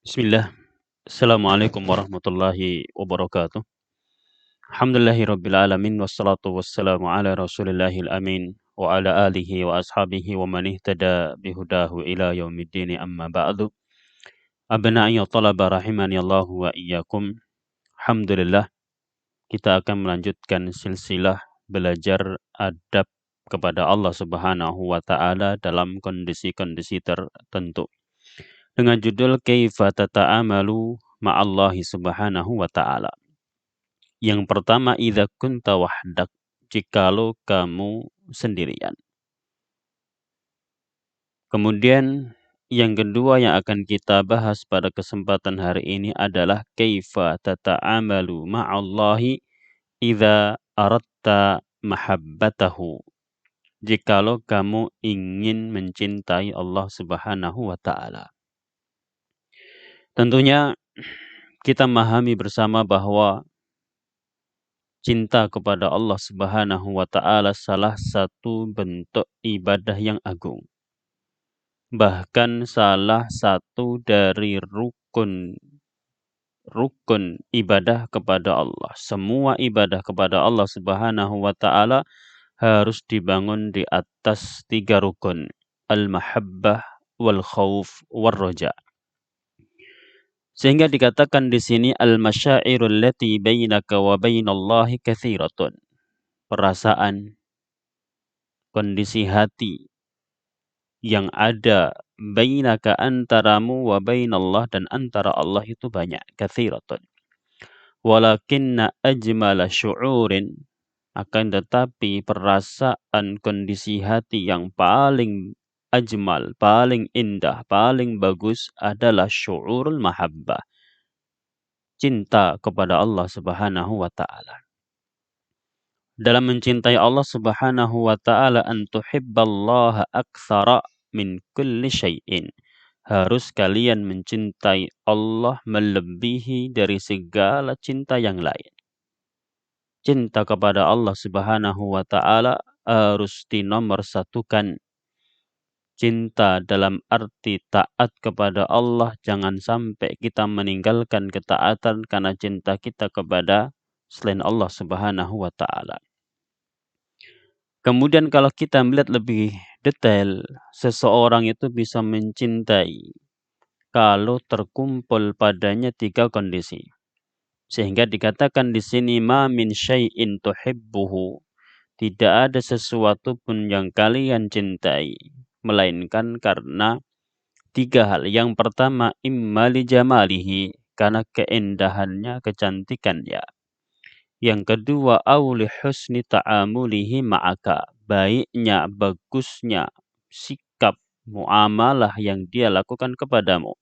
Bismillah. Assalamualaikum warahmatullahi wabarakatuh. Alhamdulillahirabbil alamin wassalatu wassalamu ala rasulillahil amin wa ala alihi wa ashabihi wa man ihtada bihudahu ila yaumiddin amma ba'du. Abna'i talaba rahimani Allah wa iyyakum. Alhamdulillah kita akan melanjutkan silsilah belajar adab kepada Allah Subhanahu wa taala dalam kondisi-kondisi tertentu. Dengan judul Kaifa tata'amalu ma'allahi subhanahu wa ta'ala. Yang pertama, idza kunta wahdak, jikalau kamu sendirian. Kemudian yang kedua yang akan kita bahas pada kesempatan hari ini adalah kaifa tata'amalu ma'allahi idza aratta mahabbatahu. Jikalau kamu ingin mencintai Allah Subhanahu wa taala. Tentunya kita memahami bersama bahwa cinta kepada Allah Subhanahu wa taala salah satu bentuk ibadah yang agung. Bahkan salah satu dari rukun ibadah kepada Allah. Semua ibadah kepada Allah Subhanahu wa taala harus dibangun di atas 3 rukun. Al-mahabbah wal khauf war raja. Sehingga dikatakan di sini al-masyairul lati bainaka wa bainallahi katsiratun. Perasaan, kondisi hati yang ada bainaka antaramu wa bainallah dan antara Allah itu banyak, katsiratun. Walakinna ajmala syu'urin, akan tetapi perasaan kondisi hati yang paling ajmal, paling indah, paling bagus adalah syu'urul mahabbah. Cinta kepada Allah Subhanahu wa taala. Dalam mencintai Allah Subhanahu wa taala, an tuhibballaha aktsara min kulli syai'in. Harus kalian mencintai Allah melebihi dari segala cinta yang lain. Cinta kepada Allah Subhanahu wa taala harus dinomorsatukan. Cinta dalam arti taat kepada Allah, jangan sampai kita meninggalkan ketaatan karena cinta kita kepada selain Allah Subhanahu wa taala. Kemudian kalau kita melihat lebih detail, seseorang itu bisa mencintai kalau terkumpul padanya 3 kondisi. Sehingga dikatakan di sini ma min syai'in tuhibbuhu, tidak ada sesuatu pun yang kalian cintai melainkan karena 3 hal. Yang pertama, imma li jamalihi, karena keindahannya, kecantikannya. Yang kedua, auli husni ta'amulihi ma'aka, baiknya, bagusnya sikap muamalah yang dia lakukan kepadamu.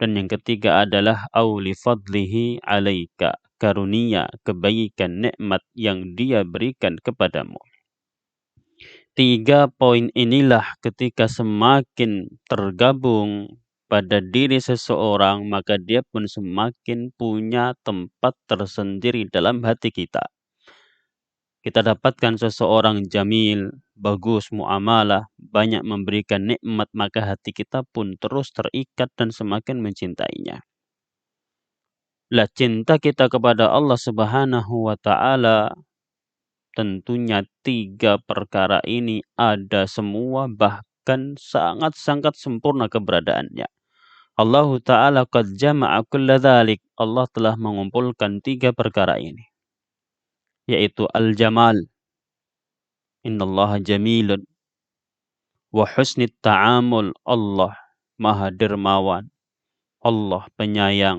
Dan yang ketiga adalah auli fadlihi alaika, karunia, kebaikan, nikmat yang dia berikan kepadamu. 3 poin inilah ketika semakin tergabung pada diri seseorang, maka dia pun semakin punya tempat tersendiri dalam hati kita. Kita dapatkan seseorang jamil, bagus muamalah, banyak memberikan nikmat, maka hati kita pun terus terikat dan semakin mencintainya. Lah cinta kita kepada Allah Subhanahu wa taala, tentunya 3 perkara ini ada semua, bahkan sangat-sangat sempurna keberadaannya. Allah Ta'ala qad jama'a kulla dhalik. Allah telah mengumpulkan 3 perkara ini. Yaitu al-jamal. Innallaha jamilun. Wa husnit ta'amul. Allah maha dermawan. Allah penyayang.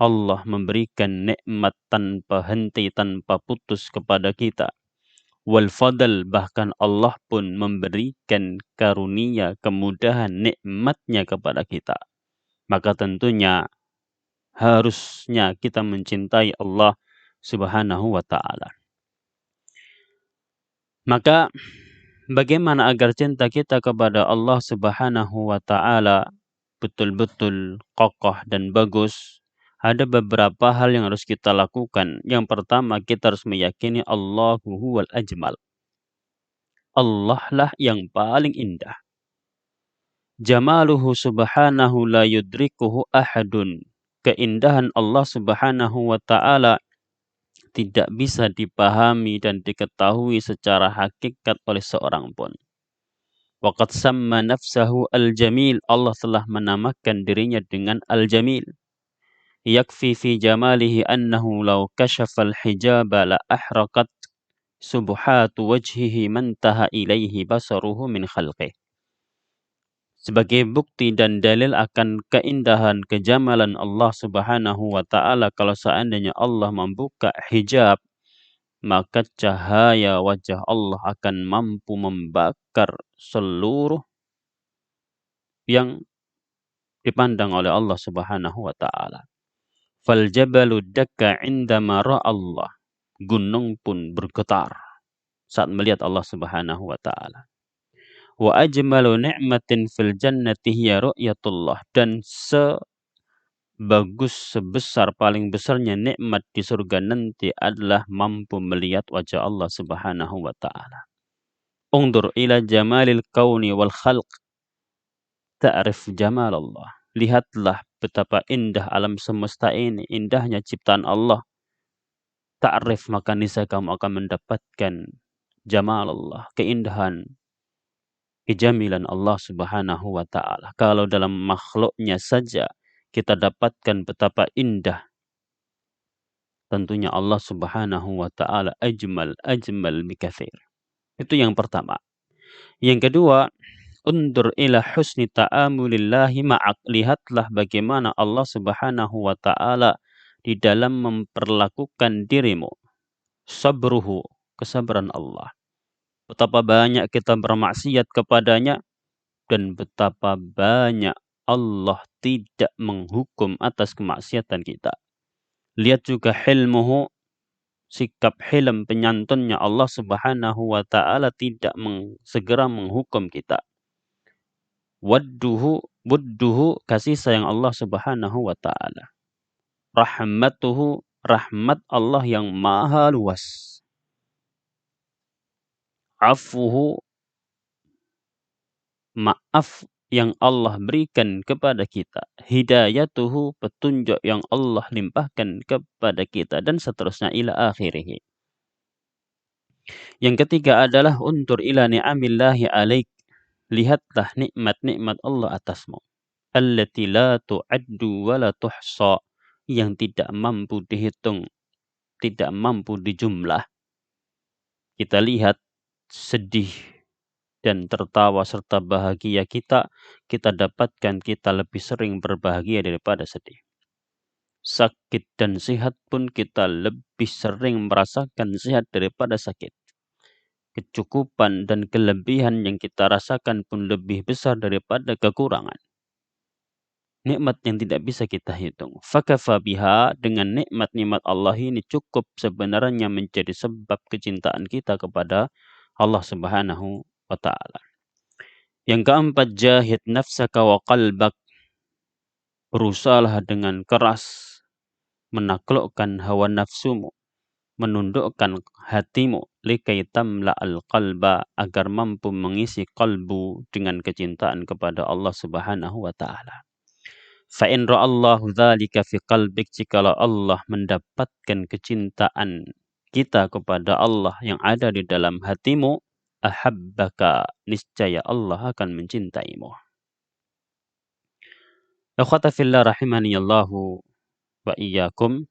Allah memberikan nikmat tanpa henti, tanpa putus kepada kita. Wal fadl, bahkan Allah pun memberikan karunia, kemudahan, nikmatnya kepada kita. Maka tentunya harusnya kita mencintai Allah Subhanahu wa taala. Maka bagaimana agar cinta kita kepada Allah Subhanahu wa taala betul-betul kokoh dan bagus? Ada beberapa hal yang harus kita lakukan. Yang pertama, kita harus meyakini Allahu huwal ajmal. Allah lah yang paling indah. Jamaluhu subhanahu la yudrikuhu ahadun. Keindahan Allah Subhanahu wa ta'ala tidak bisa dipahami dan diketahui secara hakikat oleh seorang pun. Waqad samma nafsahu al-jamil. Allah telah menamakan dirinya dengan al-jamil. Yakfi fi jamalihi annahu law kashafal hijaba la ahraqat subhatu wajhihi mantaha ilaihi basaruhu min khalqih. Sebagai bukti dan dalil akan keindahan kejamalan Allah Subhanahu wa ta'ala, kalau seandainya Allah membuka hijab, maka cahaya wajah Allah akan mampu membakar seluruh yang dipandang oleh Allah Subhanahu wa ta'ala. Fal jabalu dakka indama ra'allah. Gunung pun bergetar saat melihat Allah Subhanahu wa ta'ala. Wa ajmalu ni'matin fil jannati hiya ru'yatullah. Dan sebesar paling besarnya nikmat di surga nanti adalah mampu melihat wajah Allah Subhanahu wa ta'ala. Undur ila jamalil kauni wal khalq ta'rif jamal Allah. Lihatlah betapa indah alam semesta ini, indahnya ciptaan Allah. Ta'rif, maka niscaya kamu akan mendapatkan jamal Allah, keindahan, kejamilan Allah Subhanahu wa ta'ala. Kalau dalam makhluknya saja kita dapatkan betapa indah, tentunya Allah Subhanahu wa ta'ala ajmal bikatsir. Itu yang pertama. Yang kedua, undur ila husni ta'amulillahi ma'ak. Lihatlah bagaimana Allah Subhanahu wa ta'ala di dalam memperlakukan dirimu. Sabruhu, kesabaran Allah. Betapa banyak kita bermaksiat kepadanya dan betapa banyak Allah tidak menghukum atas kemaksiatan kita. Lihat juga hilmuhu, sikap hilm penyantunnya Allah Subhanahu wa ta'ala tidak segera menghukum kita. Wadduhu, kasih sayang Allah Subhanahu wa ta'ala. Rahmatuhu, rahmat Allah yang maha luas. Afuhu, maaf yang Allah berikan kepada kita. Hidayatuhu, petunjuk yang Allah limpahkan kepada kita. Dan seterusnya ila akhirih. Yang ketiga adalah untur ila ni'amillahi alaik. Lihatlah nikmat-nikmat Allah atasmu. Allati la tu'addu wa la tuhsa. Yang tidak mampu dihitung, tidak mampu dijumlah. Kita lihat sedih dan tertawa serta bahagia kita dapatkan kita lebih sering berbahagia daripada sedih. Sakit dan sehat pun kita lebih sering merasakan sehat daripada sakit. Kecukupan dan kelebihan yang kita rasakan pun lebih besar daripada kekurangan. Nikmat yang tidak bisa kita hitung. Fakafa biha, dengan nikmat-nikmat Allah ini cukup sebenarnya menjadi sebab kecintaan kita kepada Allah Subhanahu wa ta'ala. Yang keempat, jahid nafsaka wa qalbak. Berusahalah dengan keras menaklukkan hawa nafsumu, menundukkan hatimu, likai tamla al-qalba, agar mampu mengisi kalbu dengan kecintaan kepada Allah Subhanahu wa ta'ala. Fa in ra'allahu dzalika fi qalbik, jikalau Allah mendapatkan kecintaan kita kepada Allah yang ada di dalam hatimu, ahabbaka, niscaya Allah akan mencintaimu. Akhwata fillah rahimaniyallahu wa iyyakum.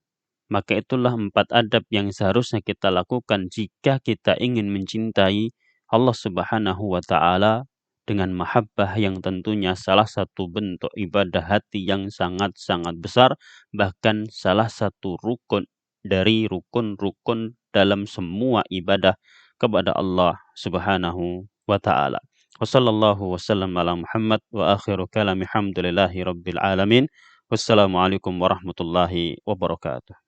Maka itulah 4 adab yang seharusnya kita lakukan jika kita ingin mencintai Allah Subhanahu wa ta'ala dengan mahabbah, yang tentunya salah satu bentuk ibadah hati yang sangat-sangat besar, bahkan salah satu rukun dari rukun-rukun dalam semua ibadah kepada Allah Subhanahu wa ta'ala. Wa sallallahu wasallam ala Muhammad wa akhiru kalami hamdulillahi rabbil alamin. Wassalamualaikum warahmatullahi wabarakatuh.